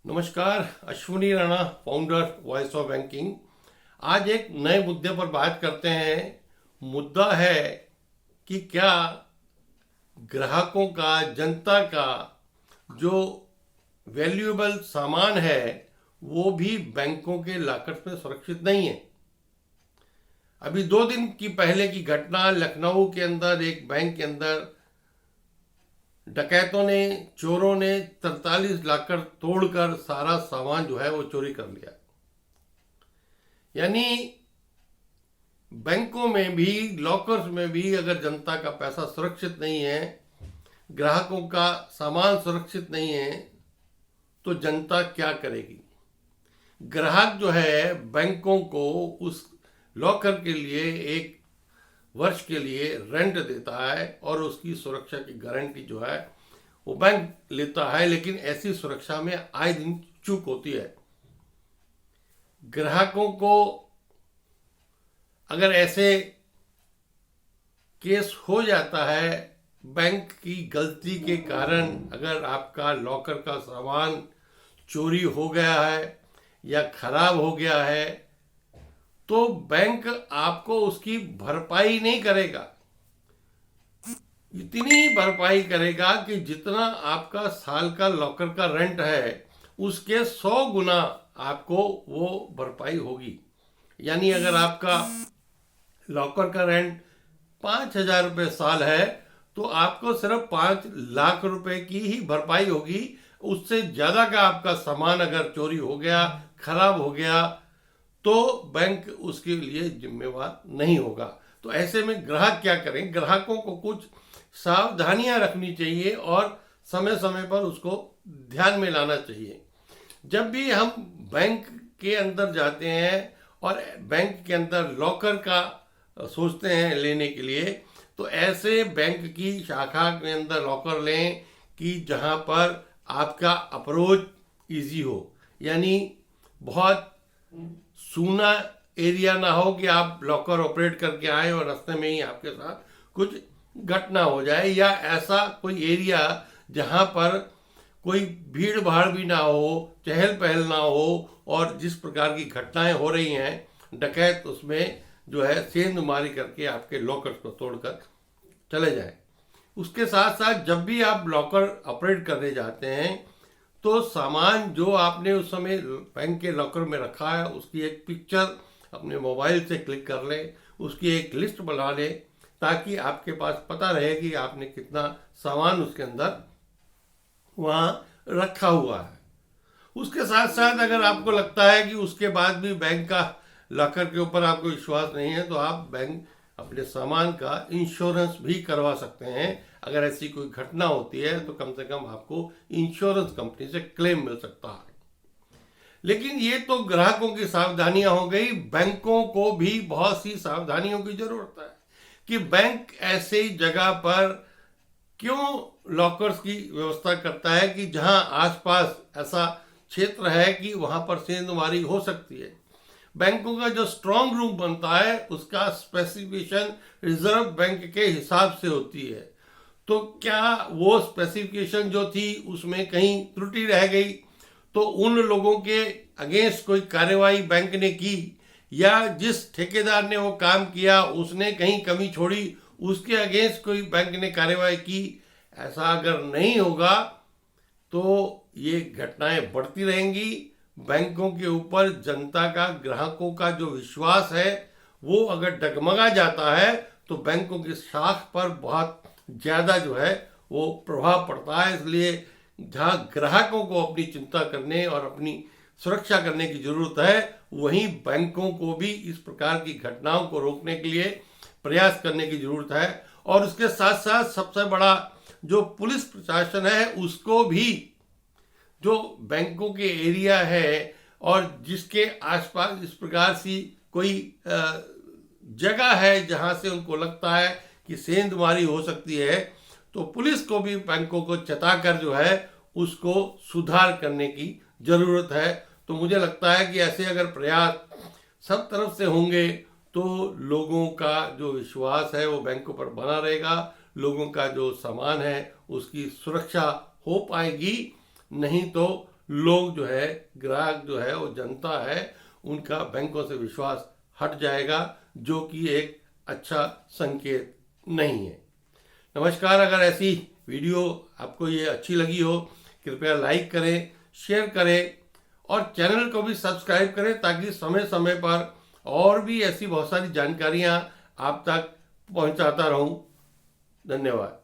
नमस्कार, Ashwini Rana, founder voice of banking. आज एक नए मुद्दे पर बात करते हैं। मुद्दा है कि क्या ग्राहकों का, जनता का जो वैल्यूएबल सामान है वो भी बैंकों के लॉकर्स में सुरक्षित नहीं है। अभी 2 दिन की पहले की घटना, लखनऊ के अंदर एक बैंक के अंदर डकैतों ने, चोरों ने 43 लॉकर तोड़कर सारा सामान जो है वो चोरी कर लिया। यानी बैंकों में भी, लॉकर्स में भी अगर जनता का पैसा सुरक्षित नहीं है, ग्राहकों का सामान सुरक्षित नहीं है, तो जनता क्या करेगी। ग्राहक जो है बैंकों को उस लॉकर के लिए 1 वर्ष के लिए रेंट देता है और उसकी सुरक्षा की गारंटी जो है वो बैंक लेता है। लेकिन ऐसी सुरक्षा में आए दिन चूक होती है। ग्राहकों को अगर ऐसे केस हो जाता है, बैंक की गलती के कारण अगर आपका लॉकर का सामान चोरी हो गया है या खराब हो गया है, तो बैंक आपको उसकी भरपाई नहीं करेगा। इतनी भरपाई करेगा कि जितना आपका साल का लॉकर का रेंट है उसके 100 गुना आपको वो भरपाई होगी। यानी अगर आपका लॉकर का रेंट 5,000 रुपये साल है तो आपको सिर्फ 5 लाख रुपए की ही भरपाई होगी। उससे ज़्यादा का आपका सामान अगर चोरी हो गया, खराब हो गया, तो बैंक उसके लिए जिम्मेवार नहीं होगा। तो ऐसे में ग्राहक क्या करें? ग्राहकों को कुछ सावधानियां रखनी चाहिए और समय समय पर उसको ध्यान में लाना चाहिए। जब भी हम बैंक के अंदर जाते हैं और बैंक के अंदर लॉकर का सोचते हैं लेने के लिए, तो ऐसे बैंक की शाखा के अंदर लॉकर लें कि जहां पर आपका अप्रोच इजी हो। यानी बहुत सूना एरिया ना हो कि आप लॉकर ऑपरेट करके आए और रास्ते में ही आपके साथ कुछ घटना हो जाए, या ऐसा कोई एरिया जहां पर कोई भीड़ भाड़ भी ना हो, चहल पहल ना हो, और जिस प्रकार की घटनाएं हो रही हैं, डकैत उसमें जो है सेंधमारी करके आपके लॉकर्स को तोड़कर चले जाए। उसके साथ साथ जब भी आप लॉकर ऑपरेट करने जाते हैं तो सामान जो आपने उस समय बैंक के लॉकर में रखा है उसकी एक पिक्चर अपने मोबाइल से क्लिक कर लें, उसकी एक लिस्ट बना लें, ताकि आपके पास पता रहे कि आपने कितना सामान उसके अंदर वहाँ रखा हुआ है। उसके साथ साथ अगर आपको लगता है कि उसके बाद भी बैंक का लॉकर के ऊपर आपको विश्वास नहीं है, तो आप बैंक अपने सामान का इंश्योरेंस भी करवा सकते हैं। अगर ऐसी कोई घटना होती है तो कम से कम आपको इंश्योरेंस कंपनी से क्लेम मिल सकता है। लेकिन ये तो ग्राहकों की सावधानियां हो गई। बैंकों को भी बहुत सी सावधानियों की जरूरत है कि बैंक ऐसे जगह पर क्यों लॉकर्स की व्यवस्था करता है कि जहां आसपास ऐसा क्षेत्र है कि वहां पर सेंधमारी हो सकती है। बैंकों का जो स्ट्रांग रूम बनता है उसका स्पेसिफिकेशन रिजर्व बैंक के हिसाब से होती है। तो क्या वो स्पेसिफिकेशन जो थी उसमें कहीं त्रुटि रह गई तो उन लोगों के अगेंस्ट कोई कार्रवाई बैंक ने की, या जिस ठेकेदार ने वो काम किया उसने कहीं कमी छोड़ी, उसके अगेंस्ट कोई बैंक ने कार्रवाई की, ऐसा अगर नहीं होगा तो ये घटनाएं बढ़ती रहेंगी। बैंकों के ऊपर जनता का, ग्राहकों का जो विश्वास है वो अगर डगमगा जाता है तो बैंकों की शाख पर बहुत ज़्यादा जो है वो प्रभाव पड़ता है। इसलिए जहाँ ग्राहकों को अपनी चिंता करने और अपनी सुरक्षा करने की जरूरत है, वहीं बैंकों को भी इस प्रकार की घटनाओं को रोकने के लिए प्रयास करने की जरूरत है। और उसके साथ साथ सबसे बड़ा जो पुलिस प्रशासन है उसको भी, जो बैंकों के एरिया है और जिसके आसपास इस प्रकार सी कोई जगह है जहां से उनको लगता है कि सेंधमारी हो सकती है, तो पुलिस को भी बैंकों को चेताकर जो है उसको सुधार करने की जरूरत है। तो मुझे लगता है कि ऐसे अगर प्रयास सब तरफ से होंगे तो लोगों का जो विश्वास है वो बैंकों पर बना रहेगा, लोगों का जो सामान है उसकी सुरक्षा हो पाएगी। नहीं तो लोग जो है, ग्राहक जो है, वो जनता है, उनका बैंकों से विश्वास हट जाएगा, जो कि एक अच्छा संकेत नहीं है। नमस्कार। अगर ऐसी वीडियो आपको ये अच्छी लगी हो, कृपया लाइक करें, शेयर करें और चैनल को भी सब्सक्राइब करें, ताकि समय समय पर और भी ऐसी बहुत सारी जानकारियां आप तक पहुंचाता रहूं। धन्यवाद।